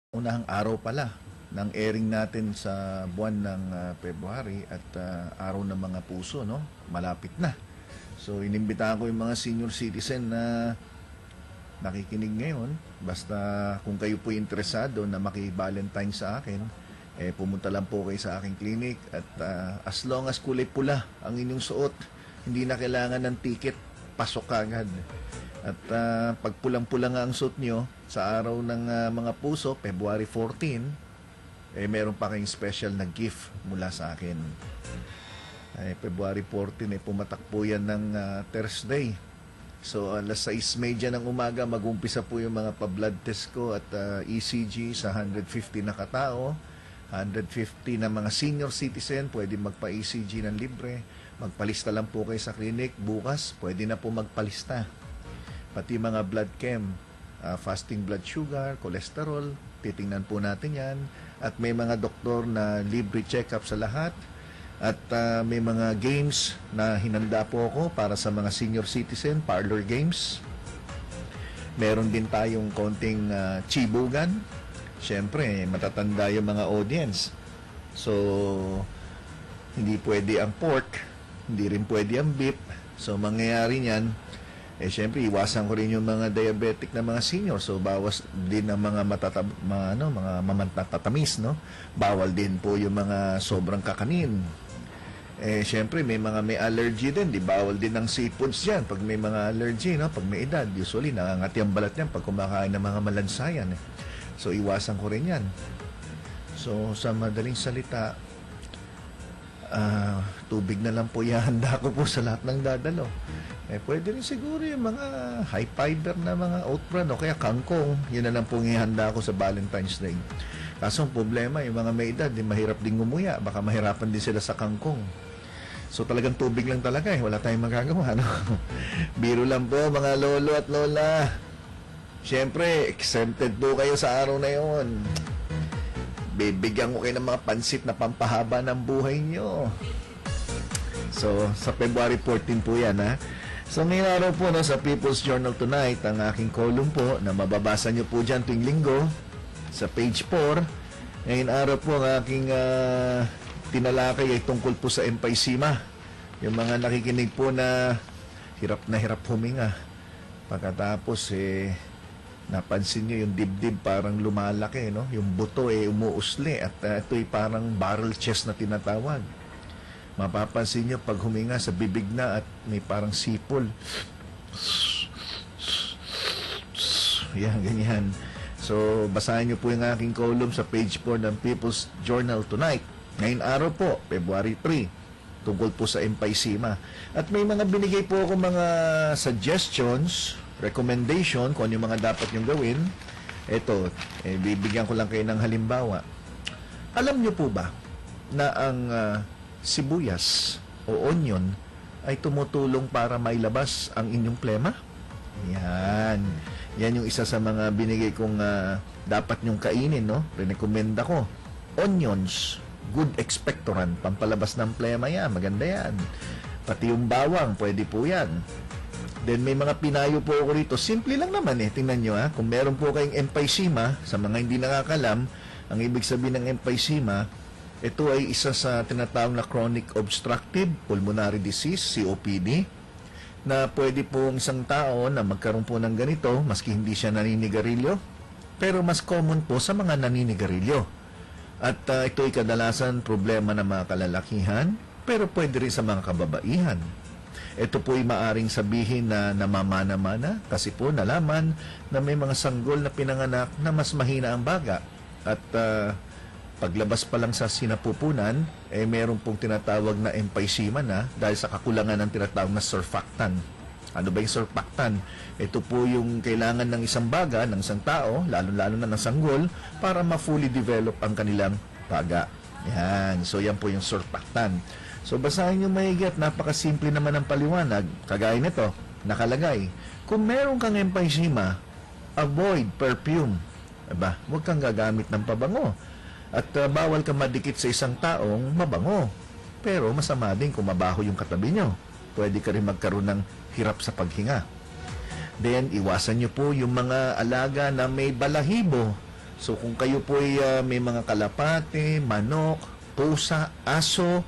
unahang araw pala ng airing natin sa buwan ng February at araw ng mga puso, no? Malapit na. So, inimbitahan ko yung mga senior citizen na nakikinig ngayon. Basta kung kayo po interesado na maki-Valentine sa akin, pumunta lang po kayo sa aking clinic at as long as kulay pula ang inyong suot, hindi na kailangan ng ticket, pasok agad. At pag pulang-pula nga ang suot nyo sa araw ng mga puso, February 14, meron pa kayong special na gift mula sa akin. February 14, pumatak po yan ng Thursday. So, alas 6:30 ng umaga, mag-umpisa po yung mga pa-blood test ko at ECG sa 150 na katao. 150 na mga senior citizen, pwede magpa-ECG ng libre. Magpalista lang po kayo sa clinic. Bukas, pwede na po magpalista. Pati mga blood chem, fasting blood sugar, cholesterol, titingnan po natin yan. At may mga doktor na libre check-up sa lahat. At may mga games na hinanda po ako para sa mga senior citizen, parlor games. Meron din tayong konting chibugan. Siyempre, matatanda yung mga audience. So, hindi pwede ang pork, hindi rin pwede ang beef. So, mangyayari niyan, siyempre, iwasan ko rin yung mga diabetic na mga senior. So, bawas din ang mga mga mamatatamis, no? Bawal din po yung mga sobrang kakanin. Siyempre, may mga may allergy din. Di bawal din ng seafoods yan. Pag may mga allergy, no? Pag may edad, usually, nangangati ang balat yan pag kumakain ng mga malansayan. So, iwasan ko rin yan. So, sa madaling salita, tubig na lang po ihanda ko po sa lahat ng dadalo. Pwede rin siguro yung mga high fiber na mga oat bran o kaya kangkong. Yun na lang po ihanda ko sa Valentine's Day. Kaso ang problema, yung mga may edad, mahirap din ngumuya. Baka mahirapan din sila sa kangkong. So talagang tubig lang talaga Wala tayong magagawa, no? Biro lang po mga lolo at lola. Siyempre, exempted po kayo sa araw na yon. Bibigyan ko kayo ng mga pansit na pampahaba ng buhay nyo. So, sa February 14 po yan, ha? So, ngayong araw po, no, sa People's Journal Tonight, ang aking column po, na mababasa nyo po dyan tuwing linggo, sa page 4. Ngayong araw po, ang aking tinalakay ay tungkol po sa emphysema. Yung mga nakikinig po na hirap huminga. Pagkatapos, napansin nyo yung dibdib parang lumalaki, no? Yung buto umuusli at ito'y parang barrel chest na tinatawag. Mapapansin nyo pag huminga sa bibig na at may parang sipol. Yan, ganyan. So, basahin nyo po yung aking column sa page 4 ng People's Journal Tonight. Ngayong araw po, February 3, tungkol po sa emphysema. At may mga binigay po ako mga suggestions, recommendation kung ano yung mga dapat yung gawin. Ito, bibigyan ko lang kayo ng halimbawa. Alam nyo po ba na ang sibuyas o onion ay tumutulong para mailabas ang inyong plema? Yan. Yan yung isa sa mga binigay kong dapat nyong kainin, no? Rekomenda ko. Onions, good expectorant, pampalabas ng plema yan. Maganda yan. Pati yung bawang, pwede po yan. Then may mga pinayo po ako rito. Simple lang naman Tingnan nyo Kung meron po kayong emphysema, sa mga hindi nakakalam, ang ibig sabihin ng emphysema, ito ay isa sa tinatawag na chronic obstructive pulmonary disease, COPD, na pwede po isang tao na magkaroon po ng ganito, maski hindi siya naninigarilyo, pero mas common po sa mga naninigarilyo. At ito ay kadalasan problema ng mga kalalakihan, pero pwede rin sa mga kababaihan. Ito po ay maaring sabihin na namamana-mana kasi po nalaman na may mga sanggol na pinanganak na mas mahina ang baga. At paglabas pa lang sa sinapupunan, meron pong tinatawag na emphysema na dahil sa kakulangan ng tinatawag na surfactant. Ano ba yung surfactant? Ito po yung kailangan ng isang baga, ng isang tao, lalo-lalo na ng sanggol, para ma-fully develop ang kanilang baga. Yan. So, yan po yung surfactant. So, basahin nyo mahigit. Napakasimple naman ang paliwanag. Kagaya nito, nakalagay. Kung meron kang emphysema, avoid perfume. Diba? Huwag kang gagamit ng pabango. At bawal ka madikit sa isang taong mabango. Pero masama din kung mabaho yung katabi nyo. Pwede ka rin magkaroon ng hirap sa paghinga. Then, iwasan nyo po yung mga alaga na may balahibo So kung kayo po ay may mga kalapate, manok, pusa, aso,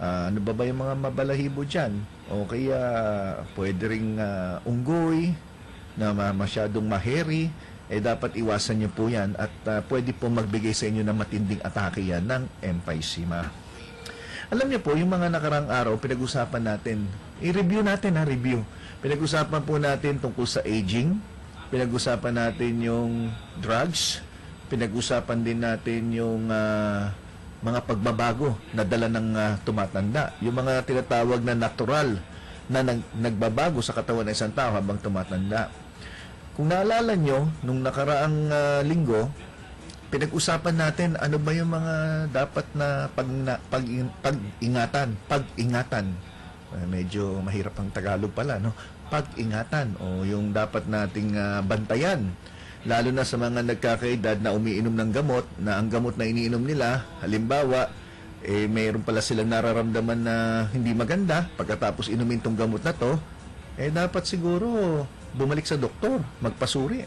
ano ba yung mga mabalahibo dyan? O kaya pwede ring unggoy na masyadong maheri, dapat iwasan nyo po yan at pwede po magbigay sa inyo ng matinding atake yan ng emphysema. Alam niyo po, yung mga nakarang araw, pinag-usapan natin, i-review natin review. Pinag-usapan po natin tungkol sa aging, pinag-usapan natin yung drugs, pinag-usapan din natin yung mga pagbabago na dala ng tumatanda. Yung mga tinatawag na natural na nagbabago sa katawan ng isang tao habang tumatanda. Kung naalala nyo, nung nakaraang linggo, pinag-usapan natin ano ba yung mga dapat na pag-ingatan. Medyo mahirap ang Tagalog pala, no? Pag-ingatan o yung dapat nating bantayan. Lalo na sa mga nagkakaedad na umiinom ng gamot, na ang gamot na iniinom nila, halimbawa, mayroon pala silang nararamdaman na hindi maganda pagkatapos inumin tong gamot na to, dapat siguro bumalik sa doktor, magpasuri.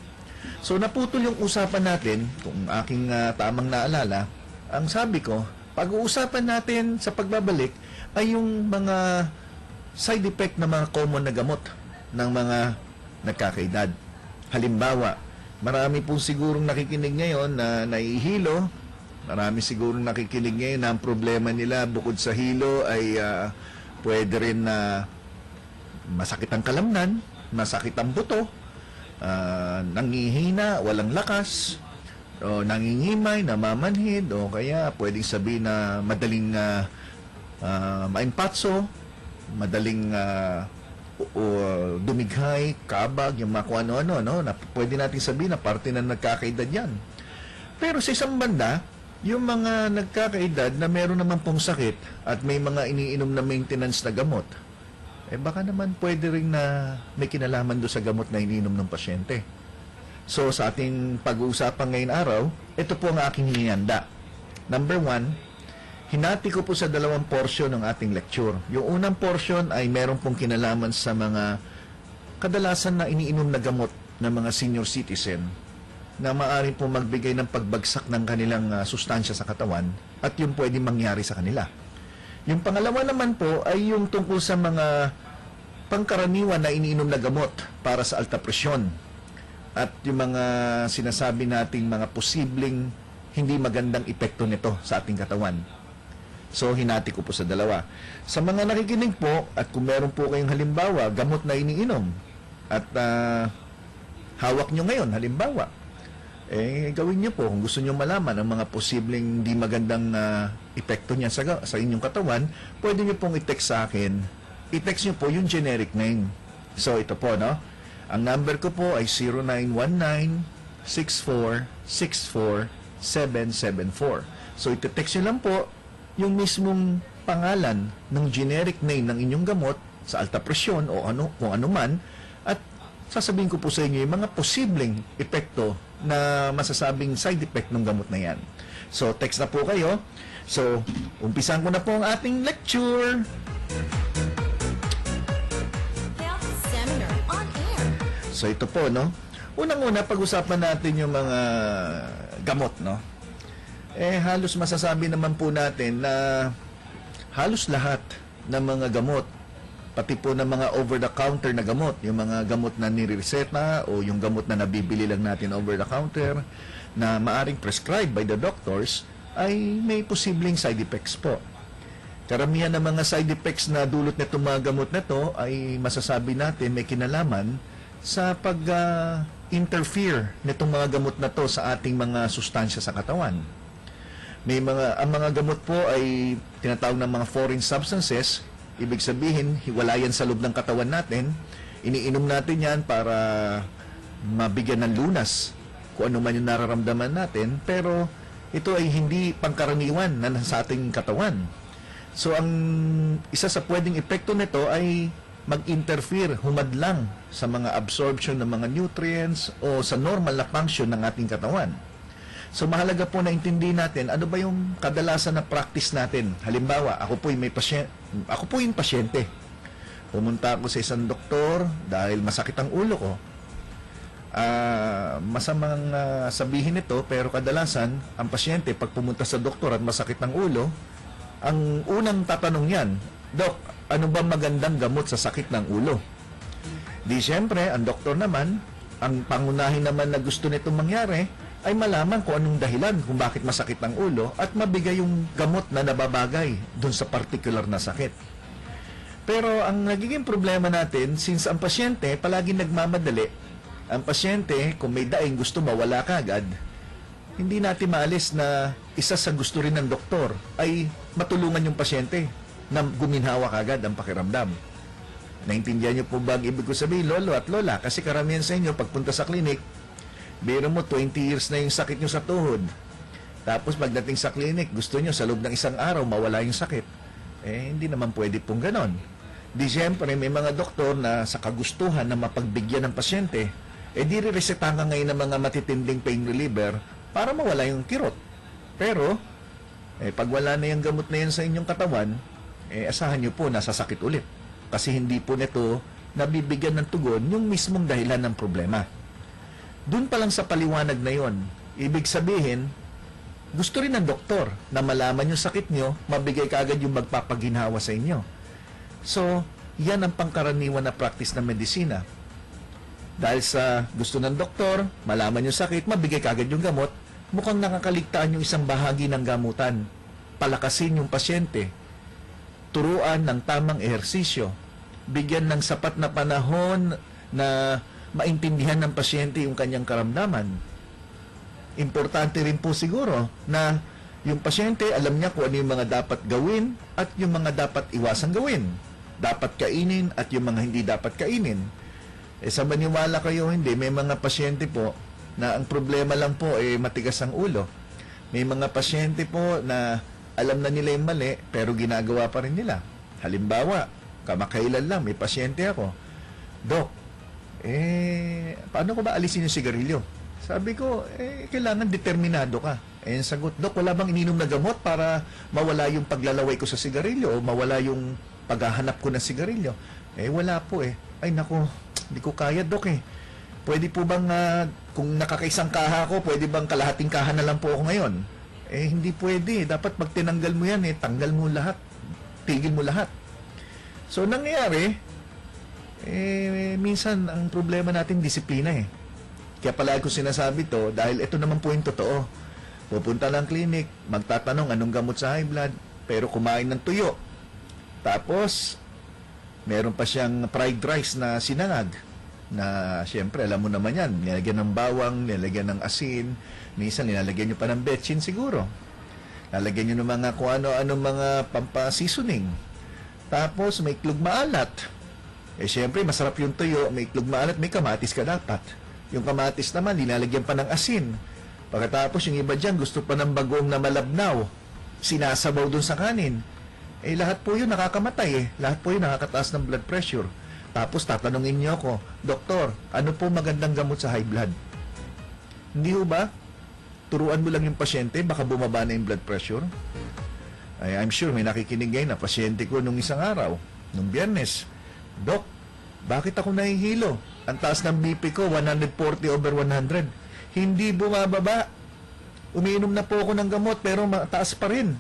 So naputol yung usapan natin, kung aking tamang naalala, ang sabi ko, pag-uusapan natin sa pagbabalik ay yung mga side effect na mga common na gamot ng mga nagkakaedad. Halimbawa, marami pong sigurong nakikinig ngayon na naihilo, marami sigurong nakikinig ngayon na ang problema nila bukod sa hilo ay pwede rin na masakit ang kalamnan, masakit ang buto, nangihina, walang lakas, o nangingimay, namamanhid, o kaya pwedeng sabihin na madaling maimpatso, madaling dumighay, kabag, yung mga kung ano-ano, no? Na pwede natin sabihin na parte na nagkakaedad yan. Pero sa isang banda, yung mga nagkakaedad na meron naman pong sakit at may mga iniinom na maintenance na gamot, baka naman pwede rin na may kinalaman do sa gamot na iniinom ng pasyente. So, sa ating pag-uusapan ngayon araw, ito po ang aking hinihanda. Number 1, hinati ko po sa 2 portion ng ating lecture. Yung unang portion ay meron pong kinalaman sa mga kadalasan na iniinom na gamot ng mga senior citizen na maaaring po magbigay ng pagbagsak ng kanilang sustansya sa katawan at yung pwede mangyari sa kanila. Yung pangalawa naman po ay yung tungkol sa mga pangkaraniwan na iniinom na gamot para sa alta presyon at yung mga sinasabi nating mga posibleng hindi magandang epekto nito sa ating katawan. So, hinati ko po sa 2. Sa mga nakikinig po at kung meron po kayong halimbawa, gamot na iniinom at hawak nyo ngayon, halimbawa, gawin nyo po kung gusto nyo malaman ang mga posibleng hindi magandang epekto niya sa inyong katawan, pwede nyo pong i-text sa akin. I-text nyo po yung generic name. So, ito po, no? Ang number ko po ay 0919-6464-774. So, iti-text nyo lang po yung mismong pangalan ng generic name ng inyong gamot sa alta presyon o kung ano man, at sasabihin ko po sa inyo yung mga posibleng epekto na masasabing side effect ng gamot na yan. So, text na po kayo. So, umpisan ko na po ang ating lecture. Health Seminar on Air. So, ito po, no? Unang-una, pag-usapan natin yung mga gamot, no? Halos masasabi naman po natin na halos lahat ng mga gamot, pati po ng mga over-the-counter na gamot, yung mga gamot na nireseta o yung gamot na nabibili lang natin over-the-counter na maaring prescribed by the doctors, ay may posibleng side effects po. Karamihan ng mga side effects na dulot nitong mga gamot na to ay masasabi natin may kinalaman sa pag-interfere nitong mga gamot na to sa ating mga sustansya sa katawan. Ang mga gamot po ay tinatawag ng mga foreign substances. Ibig sabihin, wala yan sa loob ng katawan natin. Iniinom natin yan para mabigyan ng lunas kung ano man yung nararamdaman natin. Pero ito ay hindi pangkaraniwan na sa ating katawan. So, ang isa sa pwedeng epekto nito ay mag-interfere, humadlang sa mga absorption ng mga nutrients o sa normal na function ng ating katawan. So, mahalaga po na intindihin natin ano ba yung kadalasan na practice natin. Halimbawa, ako po yung pasyente. Pumunta ako sa isang doktor dahil masakit ang ulo ko. Masamang sabihin ito, pero kadalasan, ang pasyente, pag pumunta sa doktor at masakit ng ulo, ang unang tatanong yan, Dok, ano ba magandang gamot sa sakit ng ulo? Di siyempre, ang doktor naman, ang pangunahin naman na gusto nitong mangyari, ay malaman kung anong dahilan kung bakit masakit ang ulo at mabigay yung gamot na nababagay dun sa particular na sakit. Pero ang nagiging problema natin, since ang pasyente palagi nagmamadali, ang pasyente, kung may daing gusto mawala kagad, hindi natin maalis na isa sa gusto rin ng doktor ay matulungan yung pasyente na guminhawa kagad ang pakiramdam. Naintindihan niyo po ba ang ibig ko sabihin, lolo at lola? Kasi karamihan sa inyo, pagpunta sa klinik, biro mo 20 years na yung sakit nyo sa tuhod. Tapos pagdating sa klinik, gusto nyo sa loob ng isang araw mawala yung sakit. Hindi naman pwede pong ganon. Di siyempre, may mga doktor na sa kagustuhan na mapagbigyan ng pasyente, di re-reseta ka ngayon ng mga matitinding pain reliever para mawala yung kirot. Pero, pag wala na yung gamot na yan sa inyong katawan, asahan nyo po nasasakit ulit. Kasi hindi po nito nabibigyan ng tugon yung mismong dahilan ng problema. Doon pa lang sa paliwanag na yon, ibig sabihin, gusto rin ng doktor na malaman yung sakit nyo, mabigay kaagad yung magpapaginhawa sa inyo. So, yan ang pangkaraniwan na practice ng medisina. Dahil sa gusto ng doktor, malaman yung sakit, mabigay kaagad yung gamot, mukhang nakakaligtaan yung isang bahagi ng gamutan. Palakasin yung pasyente, turuan ng tamang ehersisyo, bigyan ng sapat na panahon na maintindihan ng pasyente yung kanyang karamdaman. Importante rin po siguro na yung pasyente alam niya kung ano yung mga dapat gawin at yung mga dapat iwasang gawin. Dapat kainin at yung mga hindi dapat kainin. Sa maniwala kayo hindi, may mga pasyente po na ang problema lang po matigas ang ulo. May mga pasyente po na alam na nila yung mali pero ginagawa pa rin nila. Halimbawa, kamakailan lang may pasyente ako, Dok, paano ko ba alisin yung sigarilyo? Sabi ko, kailangan determinado ka. Ang sagot, Dok, wala bang ininom na gamot para mawala yung paglalaway ko sa sigarilyo o mawala yung paghahanap ko ng sigarilyo? Wala po Ay, naku, hindi ko kaya, Dok Pwede po bang, kung nakakaisang kaha ko, pwede bang kalahating kaha na lang po ako ngayon? Hindi pwede. Dapat pag tinanggal mo yan, tanggal mo lahat. Tigil mo lahat. So, nangyayari, minsan ang problema natin disiplina Kaya palagi ko sinasabi to dahil ito naman po yung totoo. Pupunta ng clinic, magtatanong anong gamot sa high blood, pero kumain ng tuyo. Tapos, meron pa siyang fried rice na sinangag na siyempre, alam mo naman yan, nilalagyan ng bawang, nilalagyan ng asin, minsan nilalagyan nyo pa ng betchin siguro. Lalagyan nyo ng mga kung ano-ano mga pampaseasoning. Tapos, may itlog maalat. Siyempre, masarap yung tuyo, may itlog maalat, may kamatis ka dapat. Yung kamatis naman, nilalagyan pa ng asin. Pagkatapos, yung iba dyan, gusto pa ng bagoong na malabnaw. Sinasabaw dun sa kanin. Lahat po yun nakakamatay Lahat po yun nakakataas ng blood pressure. Tapos, tatanungin niyo ako, Doktor, ano po magandang gamot sa high blood? Hindi ho ba? Turuan mo lang yung pasyente, baka bumaba na yung blood pressure. I'm sure may nakikinig ngayon na pasyente ko nung isang araw, nung Biyernes. Dok, bakit ako nahihilo? Ang taas ng BP ko, 140/100. Hindi bumababa. Umiinom na po ako ng gamot, pero mataas pa rin.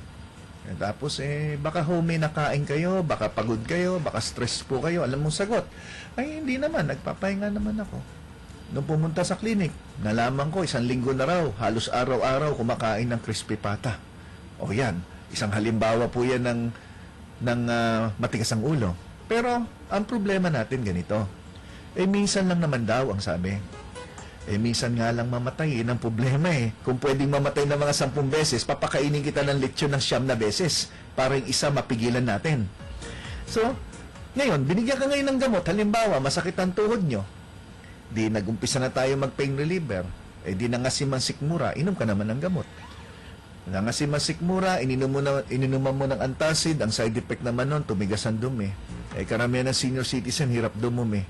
Tapos, baka may nakain kayo, baka pagod kayo, baka stress po kayo. Alam mong sagot. Ay, hindi naman. Nagpapahinga naman ako. Nung pumunta sa klinik, nalaman ko, 1 linggo na raw, halos araw-araw kumakain ng crispy pata. O yan, isang halimbawa po yan ng matigas ang ulo. Pero, ang problema natin ganito. Minsan lang naman daw, ang sabi. Minsan nga lang mamatay, ang problema Kung pwedeng mamatay ng mga 10 beses, papakainin kita ng lechon ng 9 na beses para yung isa mapigilan natin. So, ngayon, binigyan ka ngayon ng gamot. Halimbawa, masakit ang tuhod nyo. Di nag-umpisa na tayo mag-pain reliever. Di nangasimang sikmura, inom ka naman ng gamot. Nangasimang sikmura, ininuman mo ng antacid, ang side effect naman nun, tumigas ang dumi. Karamihan ng senior citizen, hirap dumumi.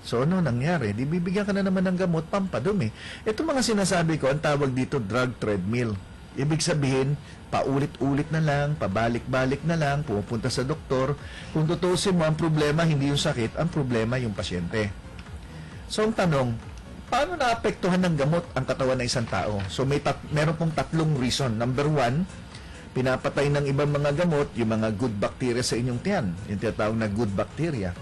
So, ano nangyari? Di bibigyan ka na naman ng gamot, pampadumi. Ito mga sinasabi ko, ang tawag dito, drug treadmill. Ibig sabihin, paulit-ulit na lang, pabalik-balik na lang, pumupunta sa doktor. Kung tutusin mo, ang problema hindi yung sakit, ang problema yung pasyente. So, ang tanong, paano naapektuhan ng gamot ang katawan ng isang tao? So meron pong tatlong reason. Number one, pinapatay ng ibang mga gamot yung mga good bacteria sa inyong tiyan. Yung tinatawag na good bacteria.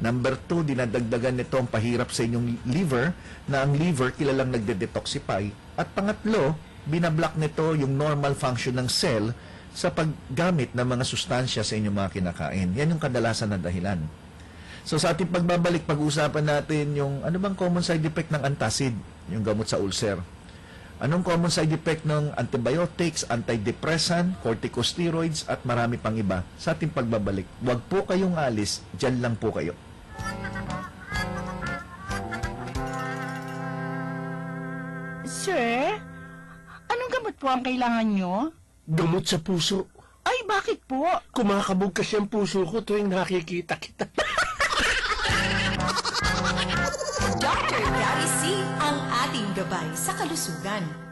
Number two, dinadagdagan nito ang pahirap sa inyong liver, na ang liver kilalang nagde-detoxify. At pangatlo, binablock nito yung normal function ng cell sa paggamit ng mga sustansya sa inyong mga kinakain. Yan yung kadalasan na dahilan. So sa ating pagbabalik, pag-uusapan natin yung ano bang common side effect ng antacid, yung gamot sa ulcer. Anong common side effect ng antibiotics, antidepressant, corticosteroids, at marami pang iba? Sa ating pagbabalik, huwag po kayong alis, dyan lang po kayo. Sir, anong gamot po ang kailangan nyo? Gamot sa puso. Ay, bakit po? Kumakabog kasi ang puso ko tuwing nakikita kita. Dr. Gary C. ang ating gabay sa kalusugan.